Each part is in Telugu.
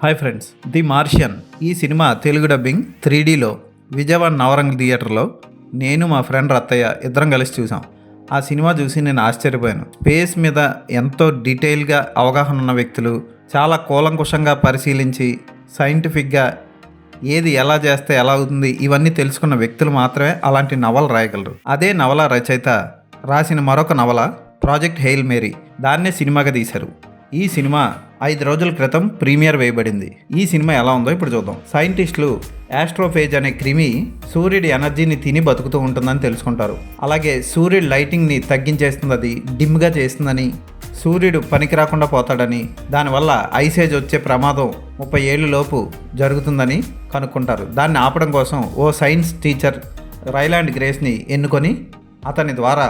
హాయ్ ఫ్రెండ్స్, ది మార్షియన్ ఈ సినిమా తెలుగు డబ్బింగ్ 3Dలో విజయవాడ నవరంగ్ థియేటర్లో నేను మా ఫ్రెండ్ రత్తయ్య ఇద్దరం కలిసి చూసాం. ఆ సినిమా చూసి నేను ఆశ్చర్యపోయాను. స్పేస్ మీద ఎంతో డీటెయిల్గా అవగాహన ఉన్న వ్యక్తులు చాలా కూలంకుషంగా పరిశీలించి సైంటిఫిక్గా ఏది ఎలా చేస్తే ఎలా అవుతుంది ఇవన్నీ తెలుసుకున్న వ్యక్తులు మాత్రమే అలాంటి నవల రాయగలరు. అదే నవల రచయిత రాసిన మరొక నవల ప్రాజెక్ట్ హెయిల్ మేరీ, దాన్నే సినిమాగా తీశారు. ఈ సినిమా 5 రోజుల క్రితం ప్రీమియర్ వేయబడింది. ఈ సినిమా ఎలా ఉందో ఇప్పుడు చూద్దాం. సైంటిస్టులు ఆస్ట్రోఫేజ్ అనే క్రిమి సూర్యుడి ఎనర్జీని తిని బతుకుతూ ఉంటుందని తెలుసుకుంటారు. అలాగే సూర్యుడి లైటింగ్ని తగ్గించేస్తుంది, అది డిమ్గా చేస్తుందని, సూర్యుడు పనికి రాకుండా పోతాడని, దానివల్ల ఐసేజ్ వచ్చే ప్రమాదం 30 ఏళ్ళ లోపు జరుగుతుందని కనుక్కుంటారు. దాన్ని ఆపడం కోసం ఓ సైన్స్ టీచర్ రైలాండ్ గ్రేస్ని ఎన్నుకొని అతని ద్వారా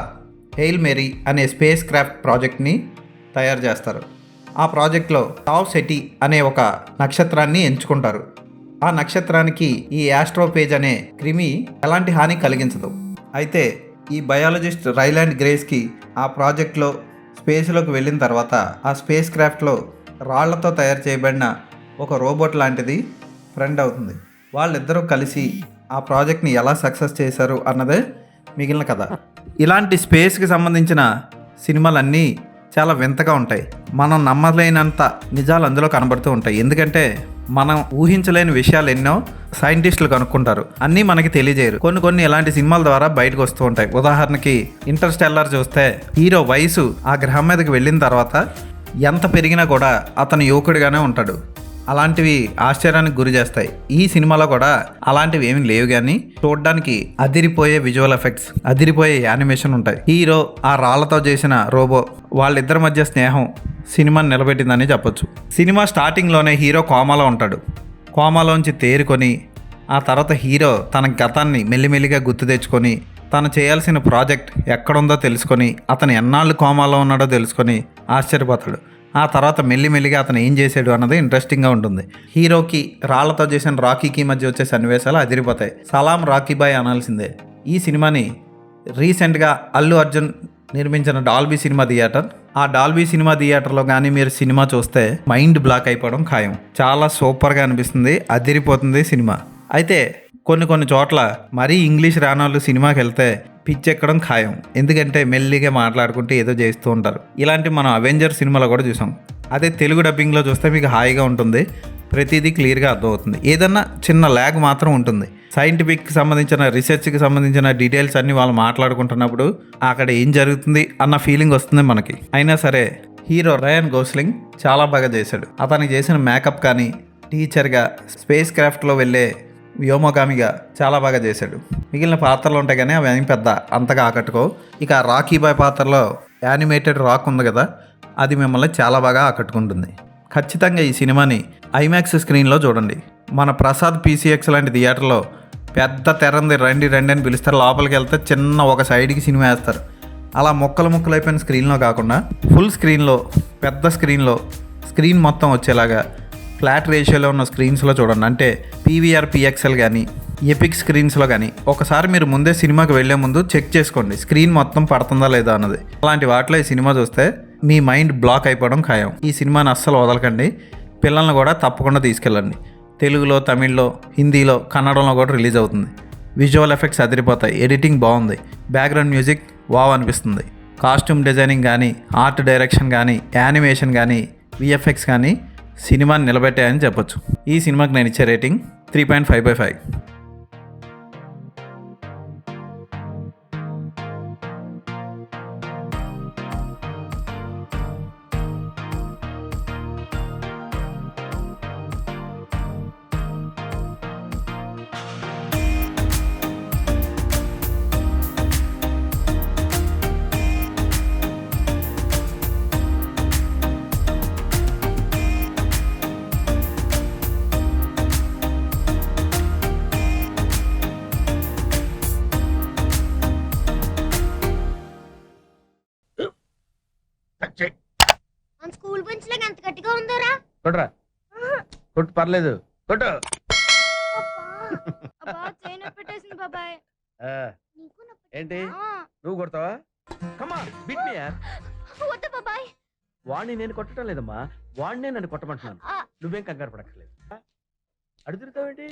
హెయిల్ మేరీ అనే స్పేస్ క్రాఫ్ట్ ప్రాజెక్ట్ని తయారు చేస్తారు. ఆ ప్రాజెక్ట్లో టావ్ సెటీ అనే ఒక నక్షత్రాన్ని ఎంచుకుంటారు. ఆ నక్షత్రానికి ఈ ఆస్ట్రోఫేజ్ అనే క్రిమి ఎలాంటి హాని కలిగించదు. అయితే ఈ బయాలజిస్ట్ రైలాండ్ గ్రేస్కి ఆ ప్రాజెక్ట్లో స్పేస్లోకి వెళ్ళిన తర్వాత ఆ స్పేస్ క్రాఫ్ట్లో రాళ్లతో తయారు చేయబడిన ఒక రోబోట్ లాంటిది ఫ్రెండ్ అవుతుంది. వాళ్ళిద్దరూ కలిసి ఆ ప్రాజెక్ట్ని ఎలా సక్సెస్ చేశారు అన్నదే మిగిలిన కథ. ఇలాంటి స్పేస్కి సంబంధించిన సినిమాలన్నీ చాలా వింతగా ఉంటాయి. మనం నమ్మలేనంత నిజాలు అందులో కనబడుతూ ఉంటాయి. ఎందుకంటే మనం ఊహించలేని విషయాలు ఎన్నో సైంటిస్టులు కనుక్కుంటారు, అన్నీ మనకి తెలియజేయరు. కొన్ని ఇలాంటి సినిమాల ద్వారా బయటకు వస్తూ ఉంటాయి. ఉదాహరణకి ఇంటర్స్టెల్లార్ చూస్తే హీరో వయసు ఆ గ్రహం మీదకి వెళ్ళిన తర్వాత ఎంత పెరిగినా కూడా అతను యువకుడిగానే ఉంటాడు. అలాంటివి ఆశ్చర్యానికి గురి చేస్తాయి. ఈ సినిమాలో కూడా అలాంటివి ఏమీ లేవు, కానీ చూడడానికి అదిరిపోయే విజువల్ ఎఫెక్ట్స్, అదిరిపోయే యానిమేషన్ ఉంటాయి. హీరో ఆ రాళ్లతో చేసిన రోబో, వాళ్ళిద్దరి మధ్య స్నేహం సినిమాని నిలబెట్టిందని చెప్పొచ్చు. సినిమా స్టార్టింగ్లోనే హీరో కోమాలో ఉంటాడు. కోమాలోంచి తేరుకొని ఆ తర్వాత హీరో తన గతాన్ని మెల్లిమెల్లిగా గుర్తు తెచ్చుకొని తను చేయాల్సిన ప్రాజెక్ట్ ఎక్కడుందో తెలుసుకొని అతను ఎన్నాళ్ళు కోమాలో ఉన్నాడో తెలుసుకొని ఆశ్చర్యపోతాడు. ఆ తర్వాత మెల్లిమెల్లిగా అతను ఏం చేశాడు అన్నది ఇంట్రెస్టింగ్గా ఉంటుంది. హీరోకి రాళ్లతో చేసిన రాకీకి మధ్య వచ్చే సన్నివేశాలు అదిరిపోతాయి. సలాం రాకీ బాయ్ అనాల్సిందే. ఈ సినిమాని రీసెంట్గా అల్లు అర్జున్ నిర్మించిన డాల్బీ సినిమా థియేటర్, ఆ డాల్బీ సినిమా థియేటర్లో కానీ మీరు సినిమా చూస్తే మైండ్ బ్లాక్ అయిపోవడం ఖాయం. చాలా సూపర్గా అనిపిస్తుంది, అదిరిపోతుంది సినిమా. అయితే కొన్ని చోట్ల మరీ ఇంగ్లీష్ రానోళ్ళు సినిమాకి వెళ్తే పిచ్చెక్కడం ఖాయం. ఎందుకంటే మెల్లిగా మాట్లాడుకుంటూ ఏదో చేస్తూ ఉంటారు. ఇలాంటి మనం అవెంజర్ సినిమాలో కూడా చూసాం. అదే తెలుగు డబ్బింగ్లో చూస్తే మీకు హాయిగా ఉంటుంది, ప్రతిదీ క్లియర్గా అర్థమవుతుంది. ఏదన్నా చిన్న ల్యాగ్ మాత్రం ఉంటుంది. సైంటిఫిక్కి సంబంధించిన రీసెర్చ్కి సంబంధించిన డీటెయిల్స్ అన్నీ వాళ్ళు మాట్లాడుకుంటున్నప్పుడు అక్కడ ఏం జరుగుతుంది అన్న ఫీలింగ్ వస్తుంది మనకి. అయినా సరే హీరో రయాన్ గోస్లింగ్ చాలా బాగా చేశాడు. అతనికి చేసిన మేకప్ కానీ, టీచర్గా, స్పేస్ క్రాఫ్ట్లో వెళ్ళే వ్యోమగామిగా చాలా బాగా చేశాడు. మిగిలిన పాత్రలు ఉంటాయి కానీ అవి ఏం పెద్ద అంతగా ఆకట్టుకో. ఇక రాకీ బాయ్ పాత్రలో యానిమేటెడ్ రాక్ ఉంది కదా, అది మిమ్మల్ని చాలా బాగా ఆకట్టుకుంటుంది. ఖచ్చితంగా ఈ సినిమాని ఐమాక్స్ స్క్రీన్లో చూడండి. మన ప్రసాద్ PCX లాంటి థియేటర్లో పెద్ద తెరంది రండి అని పిలుస్తారు. లోపలికి వెళ్తే చిన్న ఒక సైడ్కి సినిమా వేస్తారు. అలా ముక్కలు అయిపోయిన స్క్రీన్లో కాకుండా ఫుల్ స్క్రీన్లో, పెద్ద స్క్రీన్లో, స్క్రీన్ మొత్తం వచ్చేలాగా ఫ్లాట్ రేషియోలో ఉన్న స్క్రీన్స్లో చూడండి. అంటే PVR PXL కానీ, ఎపిక్ స్క్రీన్స్లో కానీ. ఒకసారి మీరు ముందే సినిమాకి వెళ్లే ముందు చెక్ చేసుకోండి స్క్రీన్ మొత్తం పడుతుందా లేదా అన్నది. అలాంటి వాటిలో ఈ సినిమా చూస్తే మీ మైండ్ బ్లాక్ అయిపోవడం ఖాయం. ఈ సినిమాని అస్సలు వదలకండి. పిల్లల్ని కూడా తప్పకుండా తీసుకెళ్ళండి. తెలుగులో, తమిళ్లో, హిందీలో, కన్నడంలో కూడా రిలీజ్ అవుతుంది. విజువల్ ఎఫెక్ట్స్ అదిరిపోతాయి, ఎడిటింగ్ బాగుంది, బ్యాక్గ్రౌండ్ మ్యూజిక్ వావ్ అనిపిస్తుంది. కాస్ట్యూమ్ డిజైనింగ్ కానీ, ఆర్ట్ డైరెక్షన్ కానీ, యానిమేషన్ కానీ, VFX కానీ సినిమాని నిలబెట్టాయని చెప్పొచ్చు. ఈ సినిమాకి నేను ఇచ్చే రేటింగ్ 3.5/5. మన స్కూల్ బెంచ్ లాగా ఎంత గట్టిగా ఉందోరా. కొట్రా, కొట్టు, పర్లేదు, కొట్టు. అబ్బా చైన్ పెట్టేసింది బాబాయ్. నీకు ఏంటి నువ్వు కొడతావా? కమా బిట్ మీ యార్. వద్దు బాబాయ్. వాణ్ణి నేను కొట్టడం లేదమ్మా, వాణ్ణే నన్ను కొట్టమంటున్నాను. నువ్వేం కంగారు పడక్కర్లేదు అడుగుతావేంటి